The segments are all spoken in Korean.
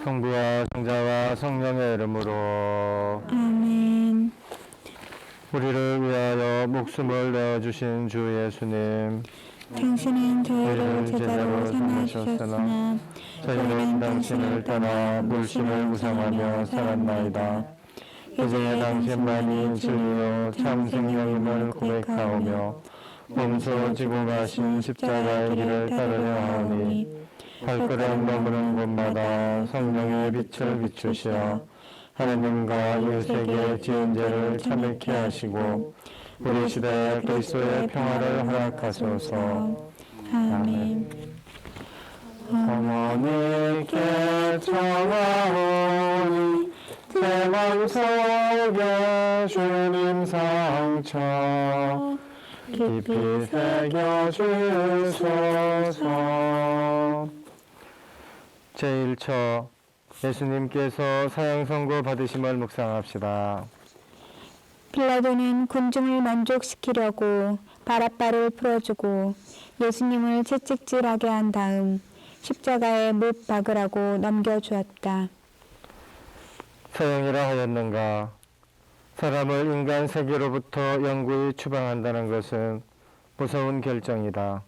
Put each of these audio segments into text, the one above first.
성부와 성자와 성령의 이름으로 아멘. 우리를 위하여 목숨을 내어주신 주 예수님, 당신은 저희를 제자로 삼아주셨으나 저희는 당신을 떠나 물심을 우상하며 살았나이다. 이제 당신만이 진리요 참 생명임을 고백하오며 몸소 지고 가신 십자가의 길을 따르려 하오니 발걸음 머무는 곳마다 성령의 빛을 비추시어 하느님과 이 세계의 지은 죄를 참회케 하시고 우리 시대에 그리스도의 평화를 허락하소서. 아멘. 어머니께 청하오니 제 맘속에 주님 상처 깊이 새겨주소서. 제1처 예수님께서 사형 선고 받으심을 묵상합시다. 빌라도는 군중을 만족시키려고 바라바를 풀어주고 예수님을 채찍질하게 한 다음 십자가에 못 박으라고 넘겨주었다. 사형이라 하였는가? 사람을 인간 세계로부터 영구히 추방한다는 것은 무서운 결정이다.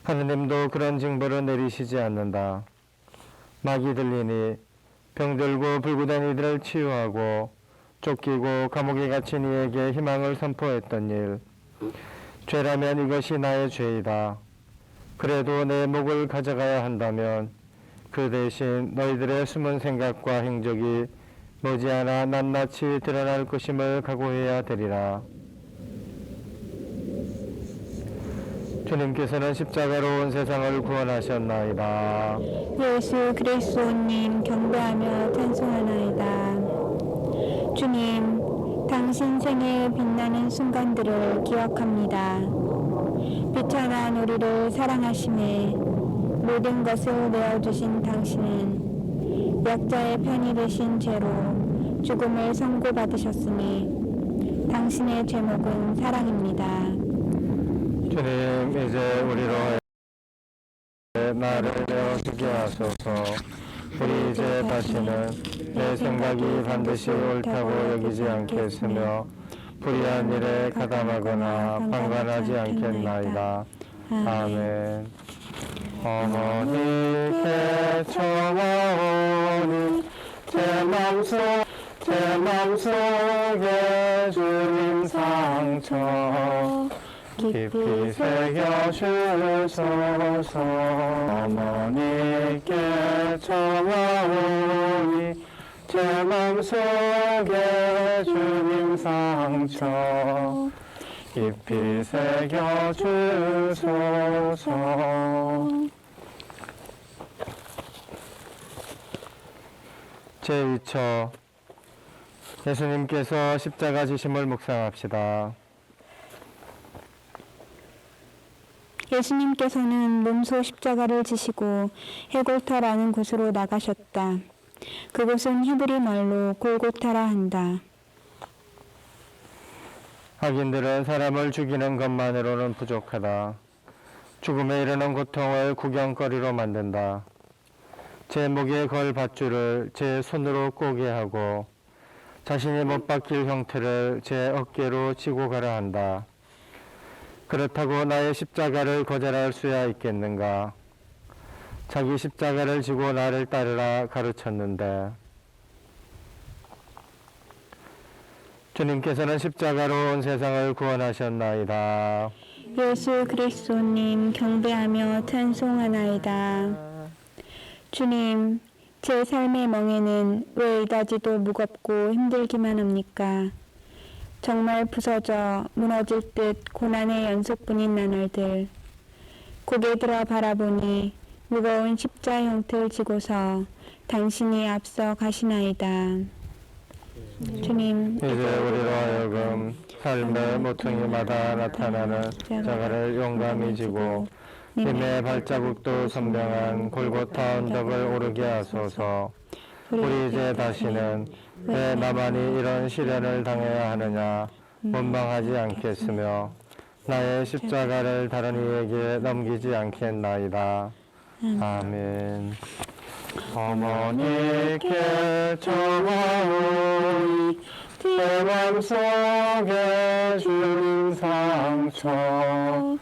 하느님도 그런 징벌을 내리시지 않는다. 막이 들리니 병들고 불구된 이들을 치유하고 쫓기고 감옥에 갇힌 이에게 희망을 선포했던 일. 죄라면 이것이 나의 죄이다. 그래도 내 목을 가져가야 한다면 그 대신 너희들의 숨은 생각과 행적이 머지않아 낱낱이 드러날 것임을 각오해야 되리라. 주님께서는 십자가로 온 세상을 구원하셨나이다. 예수 그리스도님 경배하며 찬송하나이다. 주님, 당신 생애의 빛나는 순간들을 기억합니다. 비천한 우리를 사랑하심에 모든 것을 내어주신 당신은 약자의 편이 되신 죄로 죽음을 선고받으셨으니 당신의 제목은 사랑입니다. 주님, 이제 우리로 나를 내어주게 하소서. 우리 이제 다시는 내 생각이 반드시 옳다고 여기지 않겠으며 불의한 일에 가담하거나 방관하지 않겠나이다. 아멘. 어머니께 청하오니 제 맘속에 주님 상처 깊이 새겨주소서. 어머니께 청하오니 제 맘속에 주님 상처 깊이 새겨주소서. 제2처 예수님께서 십자가 지심을 묵상합시다. 예수님께서는 몸소 십자가를 지시고 해골타라는 곳으로 나가셨다. 그곳은 히브리 말로 골고타라 한다. 악인들은 사람을 죽이는 것만으로는 부족하다. 죽음에 이르는 고통을 구경거리로 만든다. 제 목에 걸 밧줄을 제 손으로 꼬게 하고 자신이 못 박힐 형태를 제 어깨로 지고 가라 한다. 그렇다고 나의 십자가를 거절할 수야 있겠는가? 자기 십자가를 지고 나를 따르라 가르쳤는데 주님께서는 십자가로 온 세상을 구원하셨나이다. 예수 그리스도님 경배하며 찬송하나이다. 주님, 제 삶의 멍에는 왜 이다지도 무겁고 힘들기만 합니까? 정말 부서져 무너질 듯 고난의 연속뿐인 나날들. 고개 들어 바라보니 무거운 십자 형틀 지고서 당신이 앞서 가시나이다. 주님, 이제 우리로 하여금 삶의 모퉁이마다 나타나는 십자가를 용감히 지고 님의 발자국도 선명한 골고타 언덕을 오르게 하소서. 우리 이제 다시는 왜 나만이 이런 시련을 당해야 하느냐 원망하지 않겠으며 나의 십자가를 다른 이에게 넘기지 않겠나이다. 아멘. 어머니께 전하오니 제 맘속에 주님 상처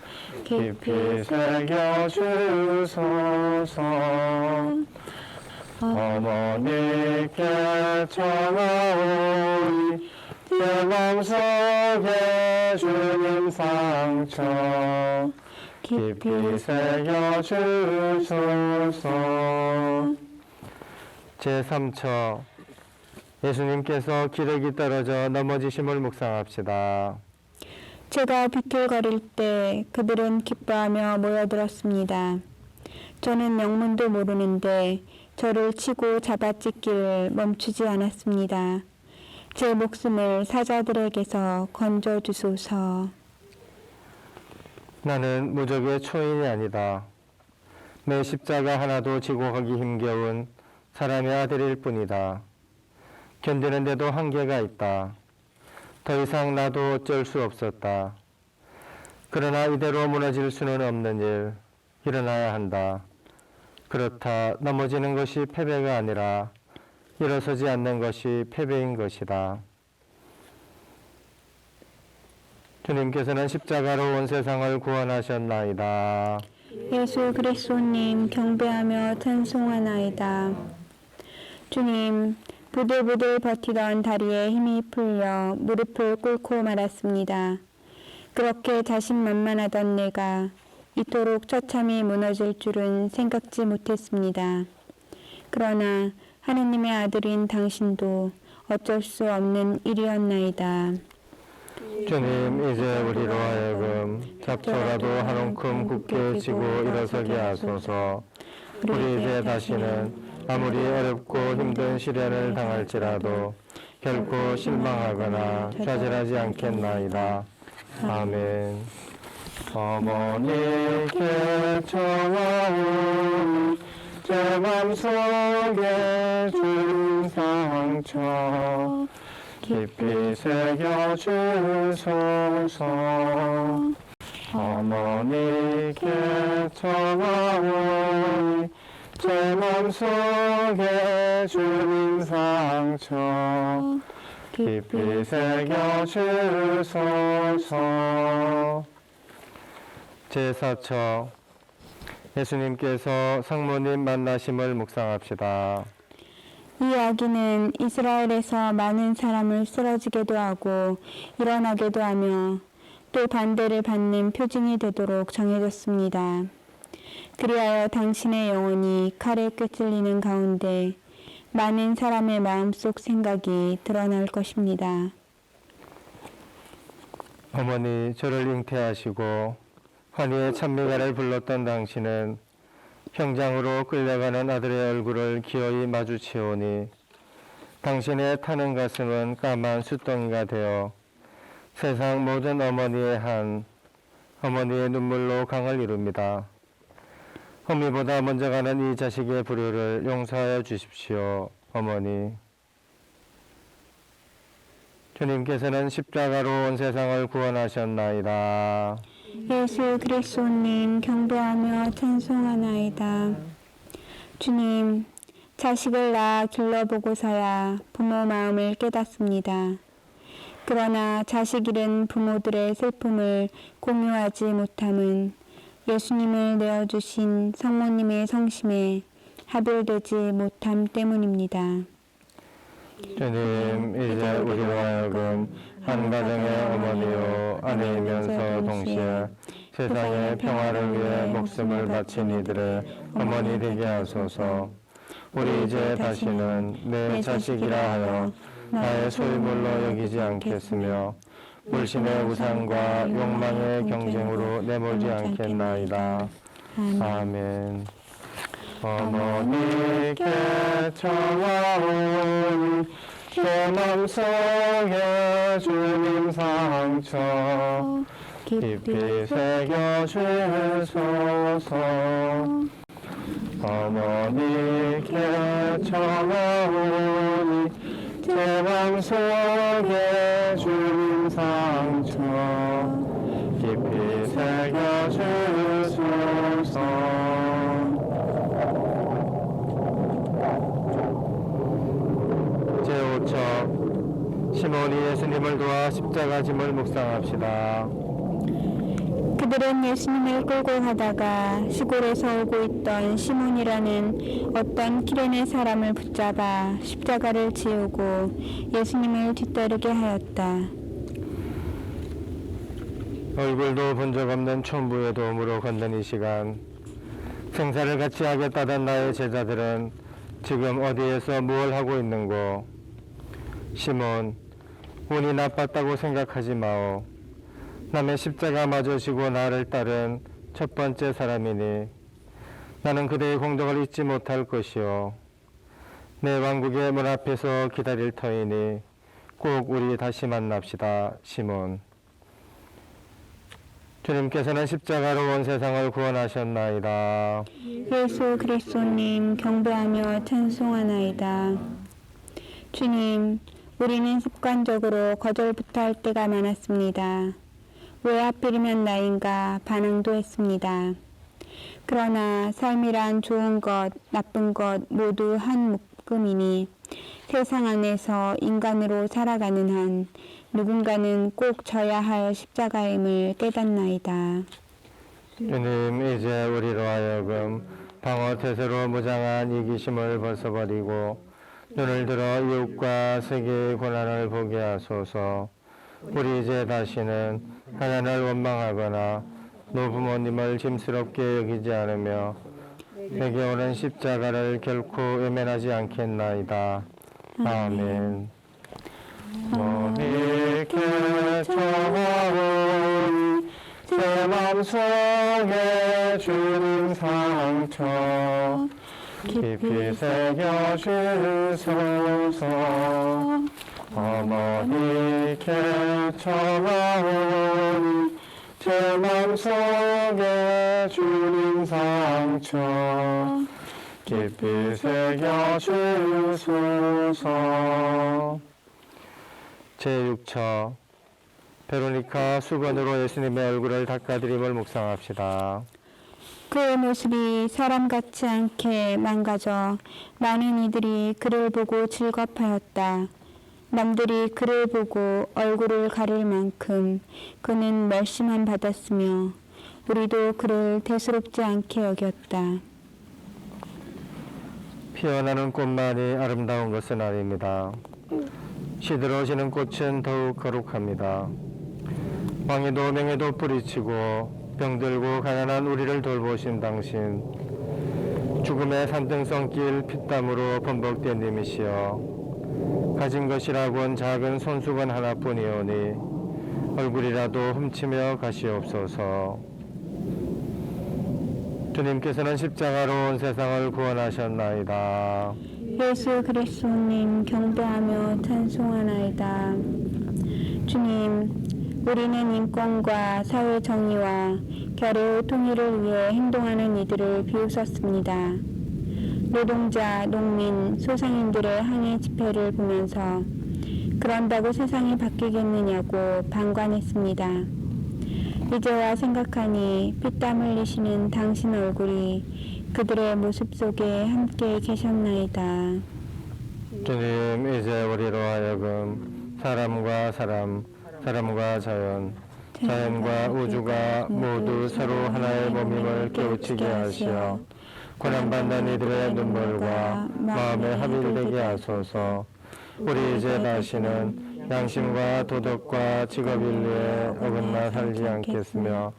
깊이 새겨주소서. 어머니께 전하오니 제 맘속에 주님 상처 깊이 새겨주소서. 제3처 예수님께서 기력이 떨어져 넘어지심을 묵상합시다. 제가 비틀거릴 때 그들은 기뻐하며 모여들었습니다. 저는 영문도 모르는데 저를 치고 잡아찢기를 멈추지 않았습니다. 제 목숨을 사자들에게서 건져주소서. 나는 무적의 초인이 아니다. 내 십자가 하나도 지고 가기 힘겨운 사람의 아들일 뿐이다. 견디는데도 한계가 있다. 더 이상 나도 어쩔 수 없었다. 그러나 이대로 무너질 수는 없는 일, 일어나야 한다. 그렇다. 넘어지는 것이 패배가 아니라 일어서지 않는 것이 패배인 것이다. 주님께서는 십자가로 온 세상을 구원하셨나이다. 예수 그리스도님 경배하며 찬송하나이다. 주님, 부들부들 버티던 다리에 힘이 풀려 무릎을 꿇고 말았습니다. 그렇게 자신만만하던 내가 이토록 처참히 무너질 줄은 생각지 못했습니다. 그러나 하느님의 아들인 당신도 어쩔 수 없는 일이었나이다. 주님, 이제 우리로 하여금 잡초라도 한 움큼 굳게 쥐고 일어서게 하소서. 우리 이제 다시는 아무리 어렵고 힘든 시련을 당할지라도 결코 실망하거나 좌절하지 않겠나이다. 아멘. 어머니께 전하오니 제 맘속에 주님 상처 깊이 새겨주소서. 어머니께 전하오니 제 맘속에 주님 상처 깊이 새겨주소서. 제4처 예수님께서 성모님 만나심을 묵상합시다. 이 아기는 이스라엘에서 많은 사람을 쓰러지게도 하고 일어나게도 하며 또 반대를 받는 표징이 되도록 정해졌습니다. 그리하여 당신의 영혼이 칼에 꿰찔리는 가운데 많은 사람의 마음속 생각이 드러날 것입니다. 어머니, 저를 잉태하시고 환희의 찬미가를 불렀던 당신은 형장으로 끌려가는 아들의 얼굴을 기어이 마주치오니 당신의 타는 가슴은 까만 숫덩이가 되어 세상 모든 어머니의 어머니의 눈물로 강을 이룹니다. 어미보다 먼저 가는 이 자식의 불효를 용서하여 주십시오, 어머니. 주님께서는 십자가로 온 세상을 구원하셨나이다. 예수 그리스도님 경배하며 찬송하나이다. 주님, 자식을 낳아 길러보고서야 부모 마음을 깨닫습니다. 그러나 자식 잃은 부모들의 슬픔을 공유하지 못함은 예수님을 내어주신 성모님의 성심에 합일되지 못함 때문입니다. 주님, 이제 우리로 하여금 한 가정의 어머니요 아내이면서 동시에 세상의 평화를 위해 목숨을 바친 이들의 어머니 되게 하소서. 우리 이제 다시는 내 자식이라 하여 나의 소유물로 여기지 않겠으며 물심의 우상과 욕망의 경쟁으로 내몰지 않겠나이다. 아멘. 어머니께 전하오니 제 맘속에 주님 상처 깊이 새겨주소서. 어머니께 전하오니 제 맘속에 주님 상처 깊이 새겨주소서. 시몬이 예수님을 도와 십자가 짐을 묵상합시다. 그들은 예수님을 끌고 가다가 시골에서 오고 있던 시몬이라는 어떤 키레네 사람을 붙잡아 십자가를 지우고 예수님을 뒤따르게 하였다. 얼굴도 본 적 없는 촌부의 도움으로 걷는 이 시간, 생사를 같이 하겠다던 나의 제자들은 지금 어디에서 무엇을 하고 있는고? 시몬, 운이 나빴다고 생각하지 마오. 남의 십자가마저 지고 나를 따른 첫 번째 사람이니 나는 그대의 공덕을 잊지 못할 것이오. 내 왕국의 문 앞에서 기다릴 터이니 꼭 우리 다시 만납시다. 시몬. 주님께서는 십자가로 온 세상을 구원하셨나이다. 예수 그리스도님 경배하며 찬송하나이다. 주님, 우리는 습관적으로 거절부터 할 때가 많았습니다. 왜 하필이면 나인가 반항도 했습니다. 그러나 삶이란 좋은 것, 나쁜 것 모두 한 묶음이니 세상 안에서 인간으로 살아가는 한 누군가는 꼭 져야 할 십자가임을 깨닫나이다. 주님, 이제 우리로 하여금 방어 태세로 무장한 이기심을 벗어버리고 눈을 들어 이웃과 세계의 고난을 보게 하소서. 우리 이제 다시는 가난을 원망하거나 노부모님을 짐스럽게 여기지 않으며 내게 오는 십자가를 결코 외면하지 않겠나이다. 아멘. 머리 깨쳐온 제 맘속에 주님 상처 깊이 새겨주소서. 어머니 깨쳐온 제 맘속에 주님 상처 깊이 새겨주소서. 제6처 베로니카 수건으로 예수님의 얼굴을 닦아드림을 묵상합시다. 그의 모습이 사람 같지 않게 망가져 많은 이들이 그를 보고 즐겁하였다. 남들이 그를 보고 얼굴을 가릴 만큼 그는 멸시만 받았으며 우리도 그를 대수롭지 않게 여겼다. 피어나는 꽃만이 아름다운 것은 아닙니다. 시들어지는 꽃은 더욱 거룩합니다. 왕에도 명예도 뿌리치고 병들고 가난한 우리를 돌보신 당신, 죽음의 산등성길 피땀으로 번복된 님이시여, 가진 것이라곤 작은 손수건 하나뿐이오니 얼굴이라도 훔치며 가시옵소서. 주님께서는 십자가로 온 세상을 구원하셨나이다. 예수 그리스도님 경배하며 찬송하나이다. 주님, 우리는 인권과 사회 정의와 결의 통일을 위해 행동하는 이들을 비웃었습니다. 노동자, 농민, 소상인들의 항해 집회를 보면서 그런다고 세상이 바뀌겠느냐고 방관했습니다. 이제와 생각하니 피땀 흘리시는 당신 얼굴이 그들의 모습 속에 함께 계셨나이다. 주님, 이제 우리로 하여금 사람과 사람, 사람과 자연, 자연과 우주가 모두 서로 하나의 몸임을 깨우치게 하시어 고난받는 이들의 눈물과 마음에 합일되게 하소서. 우리 이제 다시는 양심과 도덕과 직업 인류에 어긋나 살지 않겠으며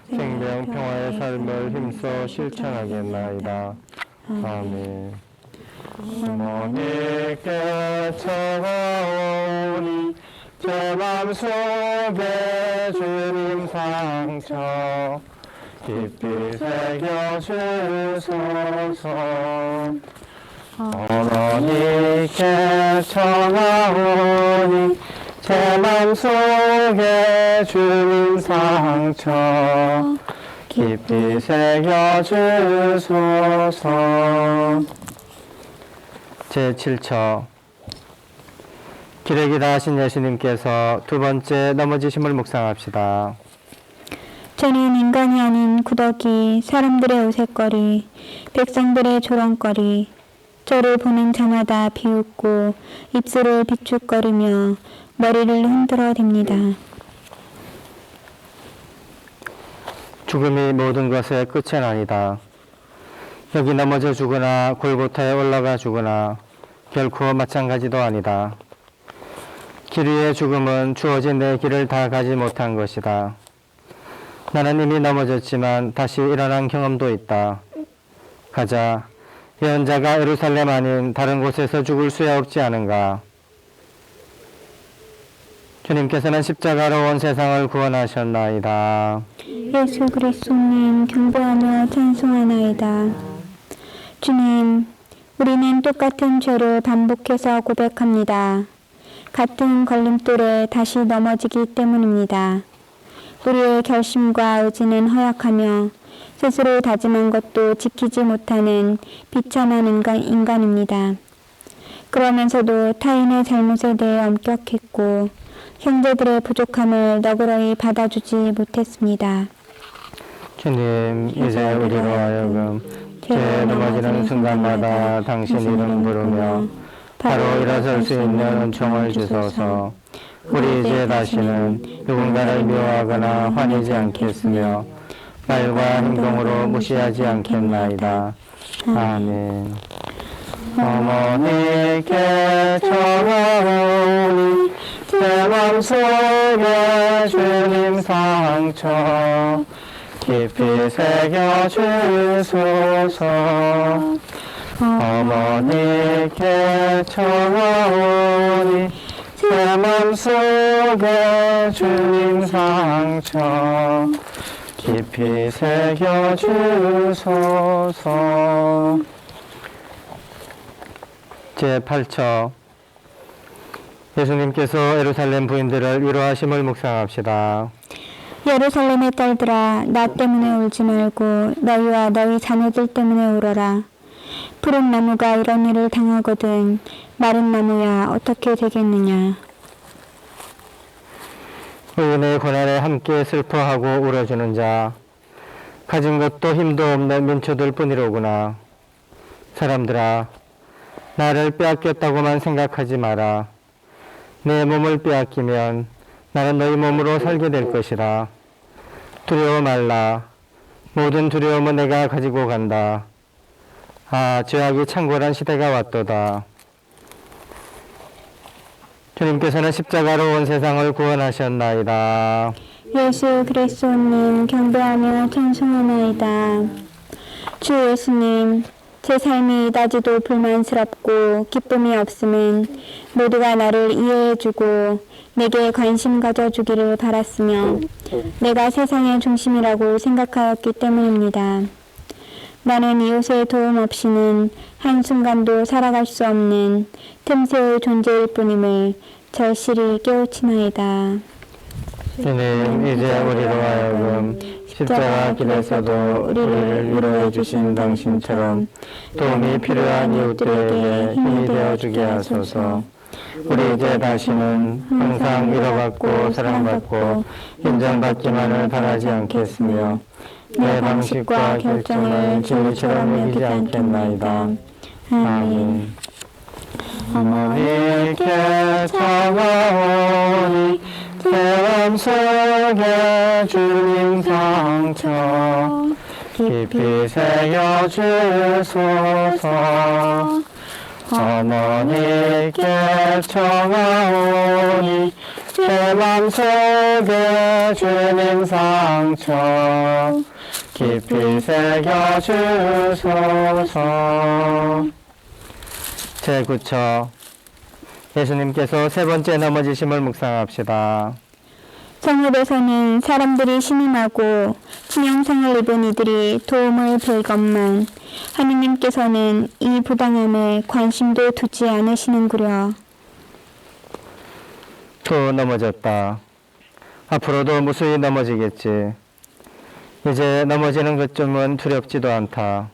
생명 평화의 삶을 힘써 실천하겠나이다. 아멘. 어머니께 찾아오니 제 맘속에 주님 상처 깊이 새겨주소서. 어머니께 찾아오니 제 맘속에 주님 상처 깊이 새겨주소서. 제7처 기레기다 하신 예수님께서 두 번째 넘어지심을 묵상합시다. 저는 인간이 아닌 구더기, 사람들의 우윳거리, 백성들의 조롱거리, 저를 보는 자마다 비웃고 입술을 비축거리며 머리를 흔들어 댑니다. 죽음이 모든 것의 끝은 아니다. 여기 넘어져 죽으나 골고타에 올라가 죽으나 결코 마찬가지도 아니다. 길 위의 죽음은 주어진 내 길을 다 가지 못한 것이다. 나는 이미 넘어졌지만 다시 일어난 경험도 있다. 가자. 예언자가 예루살렘 아닌 다른 곳에서 죽을 수야 없지 않은가. 주님께서는 십자가로 온 세상을 구원하셨나이다. 예수 그리스도님 경배하며 찬송하나이다. 주님, 우리는 똑같은 죄를 반복해서 고백합니다. 같은 걸림돌에 다시 넘어지기 때문입니다. 우리의 결심과 의지는 허약하며 스스로 다짐한 것도 지키지 못하는 비참한 인간입니다. 그러면서도 타인의 잘못에 대해 엄격했고 형제들의 부족함을 너그러이 받아주지 못했습니다. 주님, 이제 우리로 하여금 죄 넘어지는 순간마다 당신 이름 부르며 바로 일어설 수 있는 은총을 주소서. 우리 이제 다시는 누군가를 미워하거나 화내지 않겠으며 말과 행동으로 무시하지 않겠나이다. 아멘. 어머니께 전하오니 제 맘속에 주님 상처 깊이 새겨주소서. 어머니께 전하오니 제 맘속에 주님 상처 깊이 새겨주소서. 제8처 예수님께서 예루살렘 부인들을 위로하심을 묵상합시다. 예루살렘의 딸들아, 나 때문에 울지 말고 너희와 너희 자녀들 때문에 울어라. 푸른 나무가 이런 일을 당하거든 마른 나무야 어떻게 되겠느냐. 의인의 고난에 함께 슬퍼하고 울어주는 자, 가진 것도 힘도 없는 민초들 뿐이로구나. 사람들아, 나를 빼앗겼다고만 생각하지 마라. 내 몸을 빼앗기면 나는 너희 몸으로 살게 될 것이다. 두려워 말라. 모든 두려움은 내가 가지고 간다. 아, 죄악이 창궐한 시대가 왔도다. 주님께서는 십자가로 온 세상을 구원하셨나이다. 예수 그리스도님 경배하며 찬송하나이다. 주 예수님, 제 삶이 이다지도 불만스럽고 기쁨이 없음은 모두가 나를 이해해주고 내게 관심 가져주기를 바랐으며 내가 세상의 중심이라고 생각하였기 때문입니다. 나는 이웃의 도움 없이는 한순간도 살아갈 수 없는 틈새의 존재일 뿐임을 절실히 깨우치나이다. 주님, 이제 우리로 하여금 십자가 길에서도 우리를 위로해 주신 당신처럼 도움이 필요한 이웃들에게 힘이 되어주게 하소서. 우리 이제 다시는 항상 위로받고 사랑받고 인정받기만을 바라지 않겠으며 내 방식과 결정을 진리처럼 여기지 않겠나이다. 아멘. 어머니께 전하오니 제 맘속에 주님 상처 깊이 새겨주소서. 어머니께 전하오니 제 맘속에 주님 상처 깊이 새겨주소서. 제9처 예수님께서 세 번째 넘어지심을 묵상합시다. 성읍에서는 사람들이 신음하고 치명상을 입은 이들이 도움을 빌건만 하느님께서는 이 부당함에 관심도 두지 않으시는구려. 또 넘어졌다. 앞으로도 무수히 넘어지겠지. 이제 넘어지는 것쯤은 두렵지도 않다.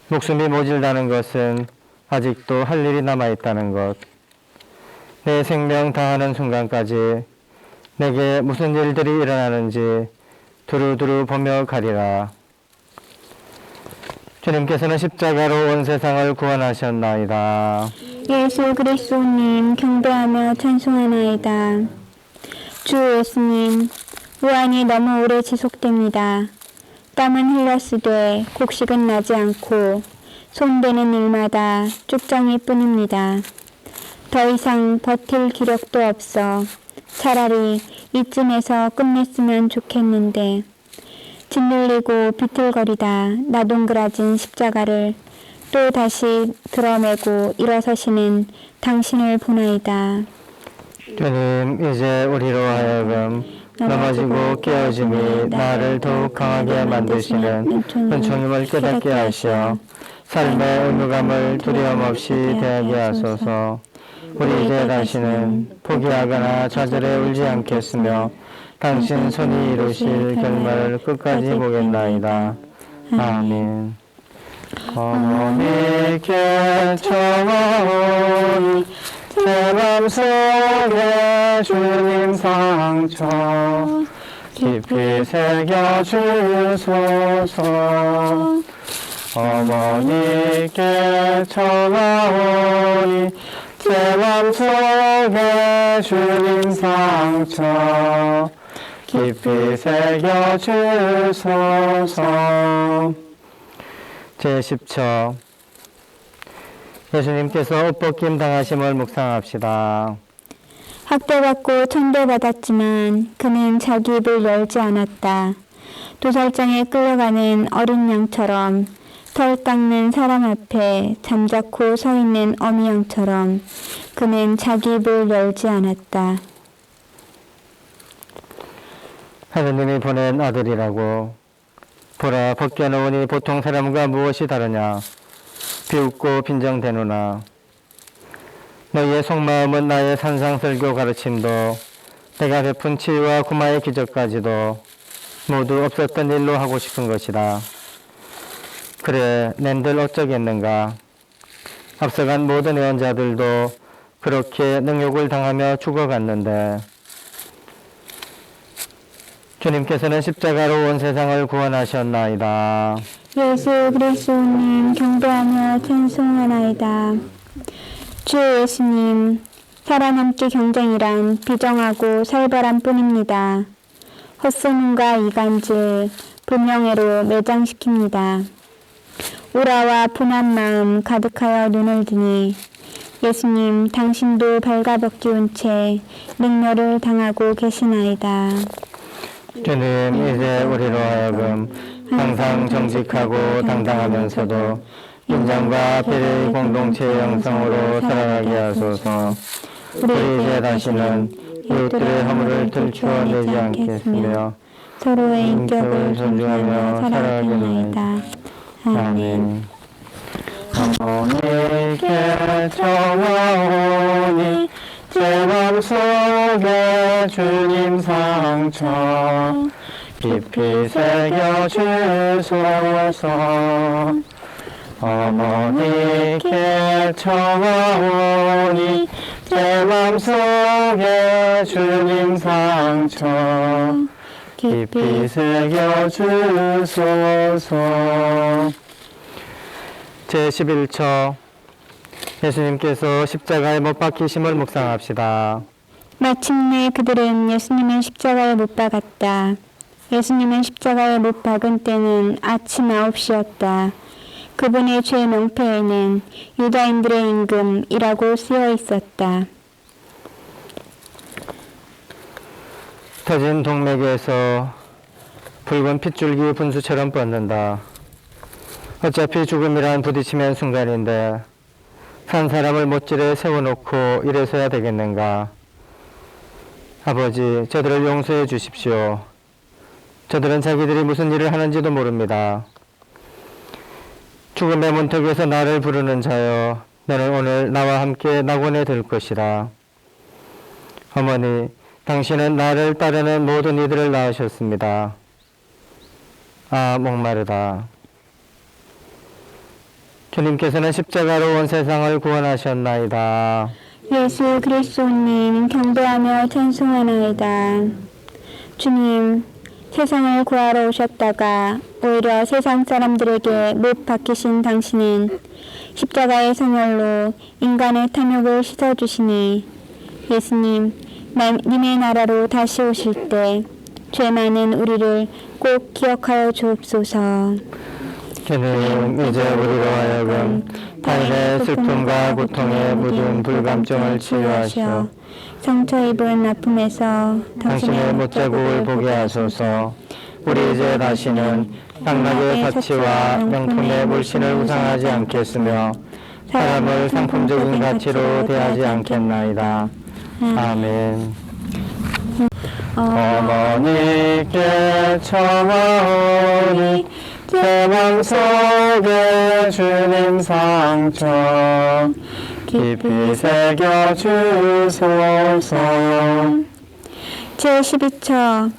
목숨이 모질다는 것은 아직도 할 일이 남아있다는 것. 내 생명 다하는 순간까지 내게 무슨 일들이 일어나는지 두루두루 보며 가리라. 주님께서는 십자가로 온 세상을 구원하셨나이다. 예수 그리스도님 경배하며 찬송하나이다. 주 예수님, 우환이 너무 오래 지속됩니다. 땀은 흘렸으되 곡식은 나지 않고 손대는 일마다 쭉정이 뿐입니다. 더 이상 버틸 기력도 없어 차라리 이쯤에서 끝냈으면 좋겠는데 짓눌리고 비틀거리다 나동그라진 십자가를 또 다시 드러매고 일어서시는 당신을 보나이다. 주님, 이제 우리로 하여금 넘어지고 깨어짐이 나를 더욱 강하게 만드시는 은총임을 깨닫게 하시어 삶의 의무감을 두려움 없이 대하게 하소서. 우리 이제 다시는 포기하거나 좌절해 울지 않겠으며 당신 손이 이루실 결말을 끝까지 보겠나이다. 아멘. 어머니께 청하오니 제 맘속에 주님 상처 깊이 새겨주소서. 어머니께 청하오니 제 맘속에 주님 상처 깊이 새겨주소서. 제10초 예수님께서 옷벗김 당하심을 묵상합시다. 학대받고 천대받았지만 그는 자기 입을 열지 않았다. 도살장에 끌려가는 어린 양처럼 털 깎는 사람 앞에 잠자코 서 있는 어미 양처럼 그는 자기 입을 열지 않았다. 하느님이 보낸 아들이라고 보라, 벗겨놓으니 보통 사람과 무엇이 다르냐. 비웃고 빈정대노나. 너희의 속마음은 나의 산상설교 가르침도 내가 베푼 치유와 구마의 기적까지도 모두 없었던 일로 하고 싶은 것이다. 그래, 낸들 어쩌겠는가. 앞서간 모든 예언자들도 그렇게 능욕을 당하며 죽어갔는데 주님께서는 십자가로 온 세상을 구원하셨나이다. 예수 그리스도님 경배하며 찬송하나이다. 주 예수님, 살아남기 경쟁이란 비정하고 살벌한 뿐입니다. 헛소문과 이간질, 불명예로 매장시킵니다. 우라와 분한 마음 가득하여 눈을 드니 예수님, 당신도 발가벗기운 채 능멸을 당하고 계시나이다. 주님, 이제 우리로 하여금 항상 정직하고 당당하면서도 인정과 비례의 공동체의 형성으로 살아가게 하소서. 우리 이제 다시는 이웃들의 허물을 들추어 내지 않겠으며 서로의 인격을 존중하며 살아가겠나이다. 아멘. 어머니께 청하오니 제 맘속에 주님 상처 깊이 새겨주소서. 어머니께 청하오니 제 맘속에 주님 상처 깊이 새겨주소서. 제11초 예수님께서 십자가에 못 박히심을 묵상합시다. 마침내 그들은 예수님을 십자가에 못 박았다. 예수님은 십자가에 못 박은 때는 아침 9시였다. 그분의 죄 명패에는 유다인들의 임금이라고 쓰여 있었다. 터진 동맥에서 붉은 핏줄기 분수처럼 뻗는다. 어차피 죽음이란 부딪히면 순간인데 산 사람을 못질에 세워놓고 이래서야 되겠는가. 아버지, 저들을 용서해 주십시오. 저들은 자기들이 무슨 일을 하는지도 모릅니다. 죽음의 문턱에서 나를 부르는 자여, 너는 오늘 나와 함께 낙원에 들 것이다. 어머니, 당신은 나를 따르는 모든 이들을 낳으셨습니다. 아, 목마르다. 주님께서는 십자가로 온 세상을 구원하셨나이다. 예수 그리스도님 경배하며 찬송하나이다. 주님, 세상을 구하러 오셨다가 오히려 세상 사람들에게 못 박히신 당신은 십자가의 성혈로 인간의 탐욕을 씻어주시니 예수님, 님의 나라로 다시 오실 때 죄 많은 우리를 꼭 기억하여 주옵소서. 주님, 이제 우리로 하여금 타인의 슬픔과 고통에 묻은 불감증을 치유하시어 상처 입은 아픔에서 당신의 못자국을 보게 하소서. 우리 이제 다시는 향락의 가치와 명품의 물신을 우상하지 않겠으며 사람을 상품적인 가치로 대하지 않겠나이다. 아멘. 어머니께 청하오니 제 맘속에 주님 상처 깊이 새겨주소서. 제12처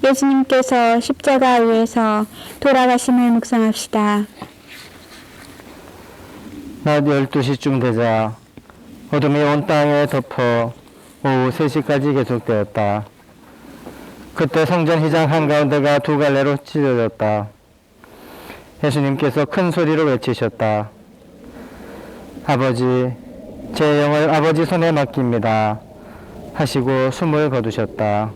예수님께서 십자가 위에서 돌아가심을 묵상합시다. 낮 12시쯤 되자 어둠이 온 땅에 덮어 오후 3시까지 계속되었다. 그때 성전 휘장 한가운데가 두 갈래로 찢어졌다. 예수님께서 큰 소리로 외치셨다. 아버지, 제 영을 아버지 손에 맡깁니다. 하시고 숨을 거두셨다.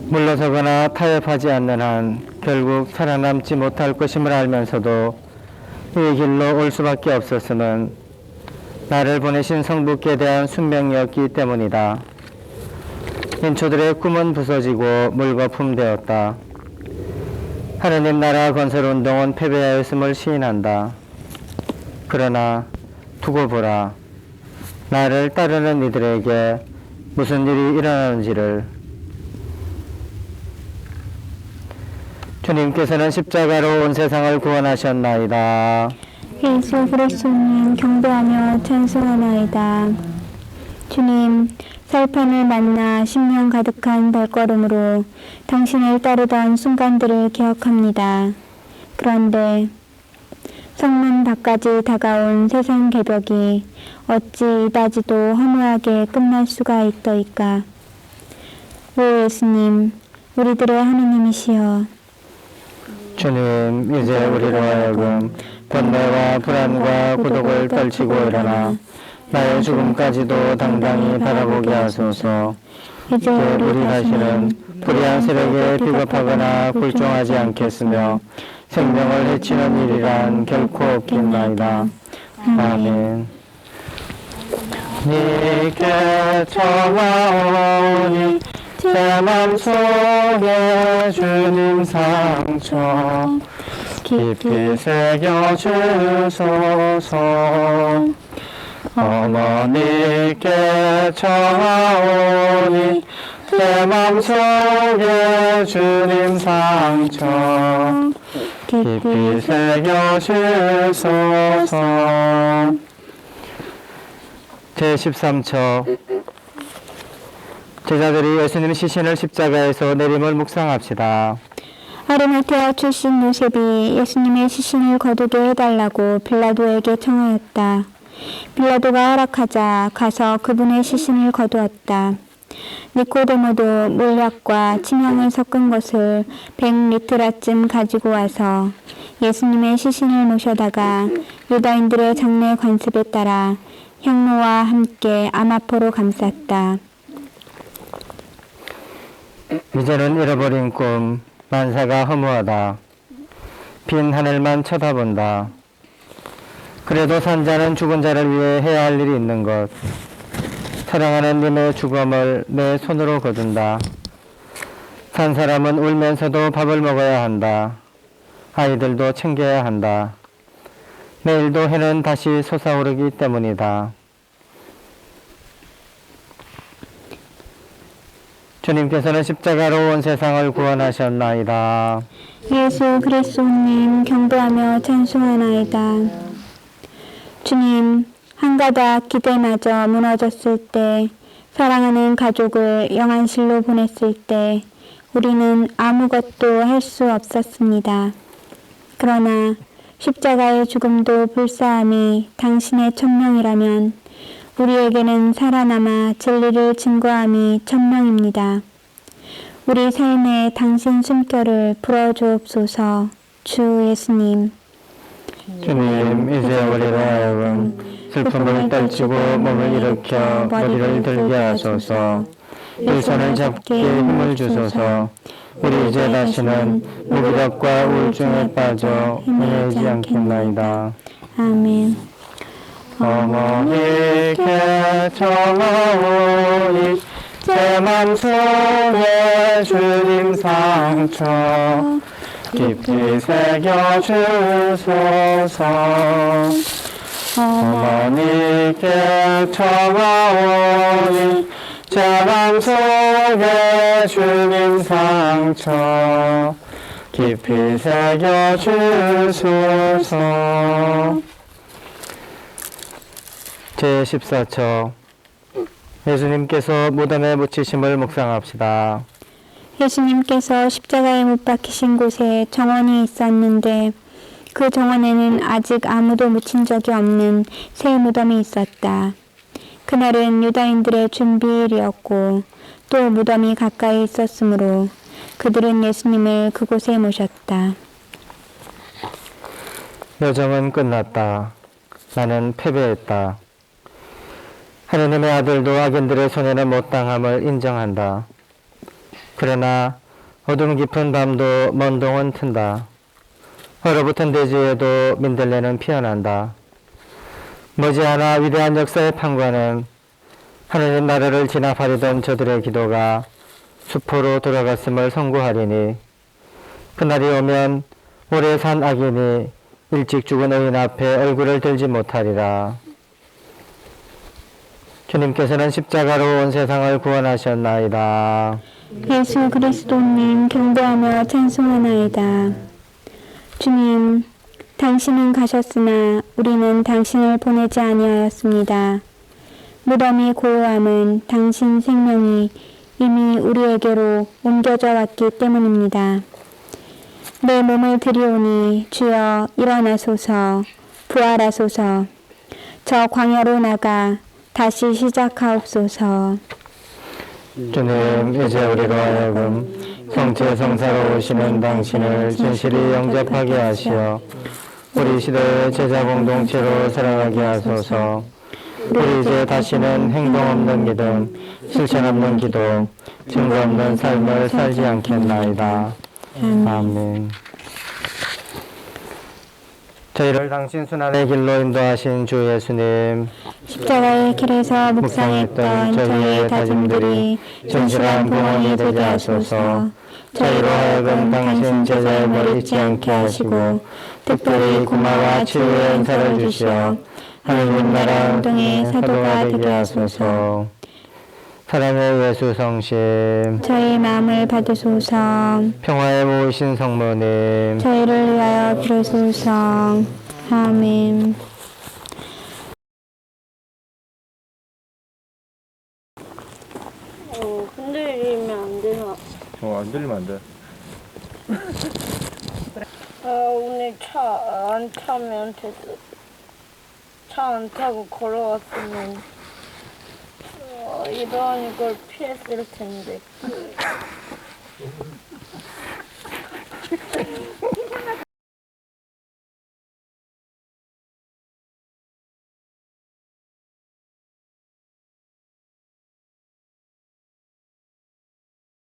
물러서거나 타협하지 않는 한 결국 살아남지 못할 것임을 알면서도 이 길로 올 수밖에 없었음은 나를 보내신 성부께 대한 순명이었기 때문이다. 인초들의 꿈은 부서지고 물거품되었다. 하느님 나라 건설운동은 패배하였음을 시인한다. 그러나 두고 보라. 나를 따르는 이들에게 무슨 일이 일어나는지를. 주님께서는 십자가로 온 세상을 구원하셨나이다. 예수 그리스도님 경배하며 찬송하나이다. 주님, 살판을 만나 신명 가득한 발걸음으로 당신을 따르던 순간들을 기억합니다. 그런데 성문 밖까지 다가온 세상 개벽이 어찌 이다지도 허무하게 끝날 수가 있더이까. 오 예수님, 우리들의 하느님이시여, 주님, 이제 우리로 하여금 번뇌와 불안과 고독을 떨치고 일어나 나의 죽음까지도 당당히 바라보게 하소서. 이제 우리 다시는 불의한 세력에 비겁하거나 굴종하지 않겠으며 생명을 해치는 일이란 결코 없겠나이다. 아멘. 니께 청하오니 제 맘속에 주님 상처 깊이 새겨주소서. 어머니께 청하오니 제 맘속에 주님 상처 깊이 새겨주소서. 제13처 제자들이 예수님 시신을 십자가에서 내림을 묵상합시다. 아르마테아 출신 요셉이 예수님의 시신을 거두게 해달라고 빌라도에게 청하였다. 빌라도가 허락하자 가서 그분의 시신을 거두었다. 니코데모도 물약과 침향을 섞은 것을 100리트라쯤 가지고 와서 예수님의 시신을 모셔다가 유다인들의 장례 관습에 따라 향로와 함께 아마포로 감쌌다. 이제는 잃어버린 꿈, 만사가 허무하다. 빈 하늘만 쳐다본다. 그래도 산 자는 죽은 자를 위해 해야 할 일이 있는 것. 사랑하는 님의 죽음을 내 손으로 거둔다. 산 사람은 울면서도 밥을 먹어야 한다. 아이들도 챙겨야 한다. 내일도 해는 다시 솟아오르기 때문이다. 주님께서는 십자가로 온 세상을 구원하셨나이다. 예수 그리스도님 경배하며 찬송하나이다. 주님, 한 가닥 기대마저 무너졌을 때, 사랑하는 가족을 영안실로 보냈을 때, 우리는 아무것도 할 수 없었습니다. 그러나 십자가의 죽음도 불사함이 당신의 천명이라면 우리에게는 살아남아 진리를 증거함이 천명입니다. 우리 삶에 당신 숨결을 불어주옵소서. 주 예수님. 주님, 이제 우리로 하여금 슬픔을 떨치고 몸을 일으켜 머리를 들게 하소서. 일선을 잡기에 힘을 주소서. 우리 이제 다시는 무기력과 우울증에 빠져 헤매지 않겠나이다. 아멘. 어머니께 전하오니 제 맘속에 주님 상처 깊이 새겨주소서. 어머니께 전하오니 제 맘속에 주님 상처 깊이 새겨주소서. 제14처 예수님께서 무덤에 묻히심을 묵상합시다. 예수님께서 십자가에 못 박히신 곳에 정원이 있었는데 그 정원에는 아직 아무도 묻힌 적이 없는 새 무덤이 있었다. 그날은 유다인들의 준비일이었고 또 무덤이 가까이 있었으므로 그들은 예수님을 그곳에 모셨다. 여정은 끝났다. 나는 패배했다. 하느님의 아들도 악인들의 손에는 못 당함을 인정한다. 그러나 어둠 깊은 밤도 먼 동은 튼다. 얼어붙은 대지에도 민들레는 피어난다. 머지않아 위대한 역사의 판관은 하느님 나라를 진압하려던 저들의 기도가 수포로 돌아갔음을 선고하리니 그날이 오면 오래 산 악인이 일찍 죽은 의인 앞에 얼굴을 들지 못하리라. 주님께서는 십자가로 온 세상을 구원하셨나이다. 예수 그리스도님 경배하며 찬송하나이다. 주님, 당신은 가셨으나 우리는 당신을 보내지 아니하였습니다. 무덤이 고요함은 당신 생명이 이미 우리에게로 옮겨져 왔기 때문입니다. 내 몸을 드리오니 주여 일어나소서, 부활하소서. 저 광야로 나가 다시 시작하옵소서. 주님, 이제 우리로 하여금 성체 성사로 오시는 당신을 진실히 영접하게 하시어 우리 시대의 제자 공동체로 살아가게 하소서. 우리 이제 다시는 행동 없는 믿음, 실천 없는 기도, 증거 없는 삶을 살지 않겠나이다. 아멘. 저희를 당신 순환의 길로 인도하신 주 예수님, 십자가의 길에서 묵상했던 저희의 다짐들이 진실한 공헌이 되게 하소서. 저희로 하여금 당신 제자의 머리 잊지 않게 하시고 특별히 구마와 치유의 은사를 주시어 하느님 나라 운동의 사도가 되게 하소서. 사랑의 예수 성심, 저희 마음을 받으소서. 평화에 모으신 성모님, 저희를 위하여 비로소서. 아멘. 흔들리면 안 되나? 안 들리면 안 돼. 오늘 차 안 타면 됐어. 차 안 타고 걸어왔으면 이러한 걸 피했을 텐데.